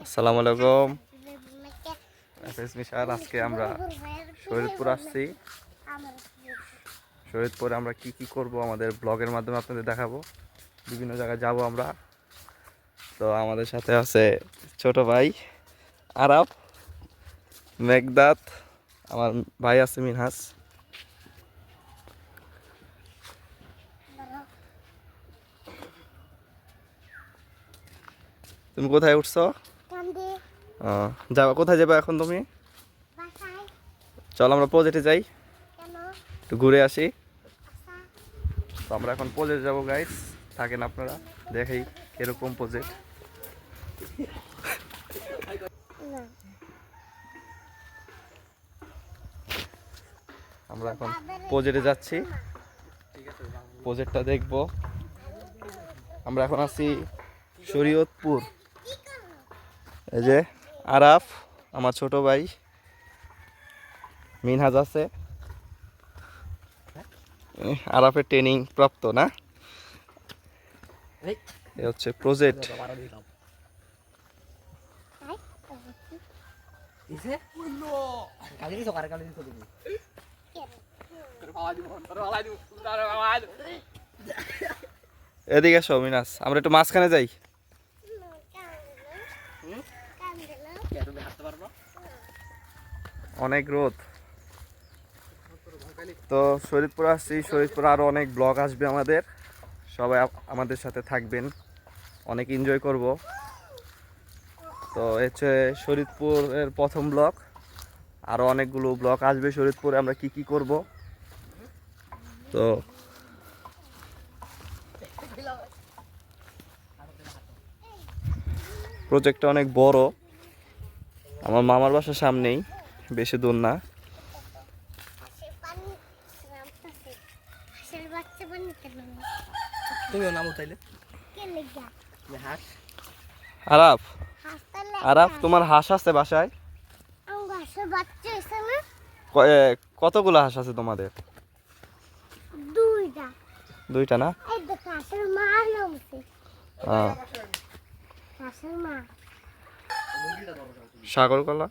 আসসালামু আলাইকুম। আজকে আমরা শরীয়তপুর আসছি। শরীয়তপুরে আমরা কি কি করব আমাদের ব্লগের মাধ্যমে আপনাদের দেখাবো। বিভিন্ন জায়গায় যাব আমরা। তো আমাদের সাথে আছে ছোট ভাই আরাফ, মেঘদাত, আমার ভাই আছে মিনহাস। তুমি কোথায় উঠছো? যাবা কোথায় যাবে এখন তুমি? চল আমরা প্রজেক্টে যাই, একটু ঘুরে আসি। তো আমরা এখন প্রজেক্ট যাবো গাইস, থাকেন আপনারা, দেখেই এরকম প্রজেক্ট। আমরা এখন প্রজেক্টে যাচ্ছি, প্রজেক্টটা দেখব। আমরা এখন আছি শরীয়তপুর। এই যে আরাফ, আমার ছোট ভাই মিনহাজ আছে। আরাফের ট্রেনিং প্রাপ্ত না, এ হচ্ছে প্রজেক্ট। এদিকে এসো মিনাস, আমরা একটু মাঝখানে যাই। অনেক রোদ। তো শরীয়তপুর আসছি, শরীয়তপুর আরো অনেক ব্লগ আসবে আমাদের, সবাই আমাদের সাথে থাকবেন, অনেক এনজয় করব। তো হচ্ছে শরীয়তপুরের প্রথম ব্লগ, আরো অনেকগুলো ব্লগ আসবে শরীয়তপুরে আমরা কি কি করব। তো প্রজেক্টটা অনেক বড়, আমার মামার বাসার সামনেই, বেশি দূর না। আরাফ, আরাফ তোমার হাঁস আছে বাসায়? কতগুলো হাঁস আছে তোমাদের? দুইটা না? সাগর কলা।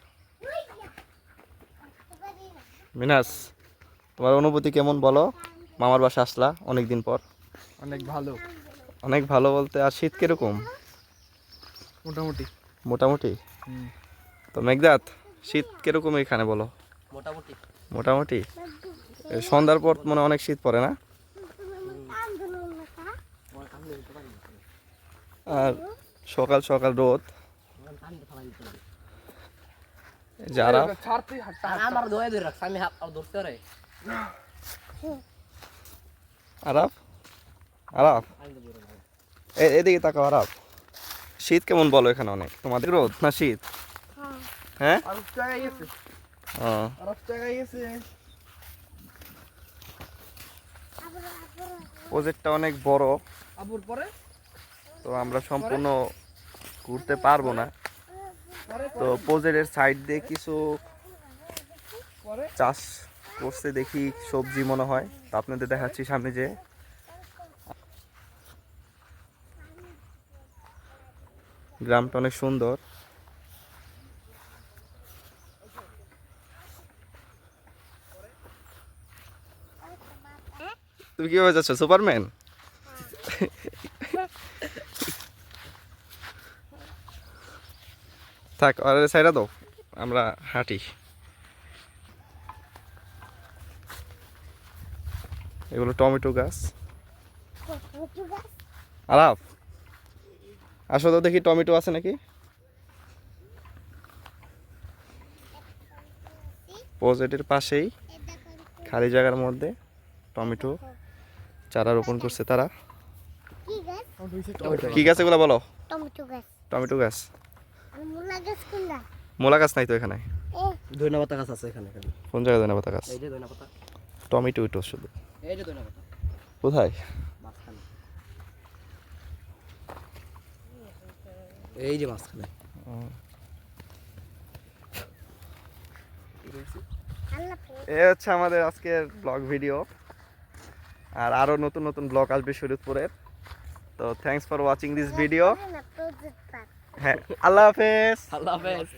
মিনাস, তোমার অনুভূতি কেমন বলো? মামার বাসা আসলা অনেকদিন পর। অনেক ভালো। অনেক ভালো বলতে, আর শীত কিরকম? মোটামুটি। মোটামুটি। তো মেঘদাত, শীত কিরকম এখানে বলো? মোটামুটি। মোটামুটি। সন্ধ্যার পর মনে অনেক শীত পড়ে না? আর সকাল সকাল রোদ। যারা আরাফ, আরাফ এদিকে তাকাও আরাফ, শীত কেমন বলো এখানে? অনেক তোমাদের রোদ না শীত? হ্যাঁ, প্রজেক্টটা অনেক বড়, তো আমরা সম্পূর্ণ ঘুরতে পারবো না। তো প্রজেক্টের সাইড দিয়ে কিছু চাষ করছে দেখি, সবজি মনে হয়। তো আপনাদের দেখাচ্ছি সামনে যে গ্রামটা অনেক সুন্দর। তুমি কিভাবে যাচ্ছ, সুপারম্যান? থাক, আর সাইডা দাও, আমরা হাঁটি। এগুলো টমেটো গাছ। আলাপ, আসো তো দেখি টমেটো আছে নাকি। প্রজেক্টের পাশেই খালি জায়গার মধ্যে টমেটো চারা রোপণ করছে তারা। কি গাছ এগুলো বলো? টমেটো গাছ। মূলা গাছ নাই তো এখানে? ধন্যবাদ গাছ আছে এখানে। কোন জায়গায় ধনেপাতা গাছ? এই যে ধন্যবাদ। টমেটো ইটো শুধু। এই যে ধন্যবাদ। কোথায়? মাঝখানে। এই যে মাঝখানে। এই হচ্ছে আমাদের আজকের ব্লগ ভিডিও, আর আরো নতুন নতুন ব্লগ আসবে শরীয়তপুরের। তো thanks for watching this video. হ্যাঁ, আল্লাহ হাফেজ। আল্লাহ হাফেজ।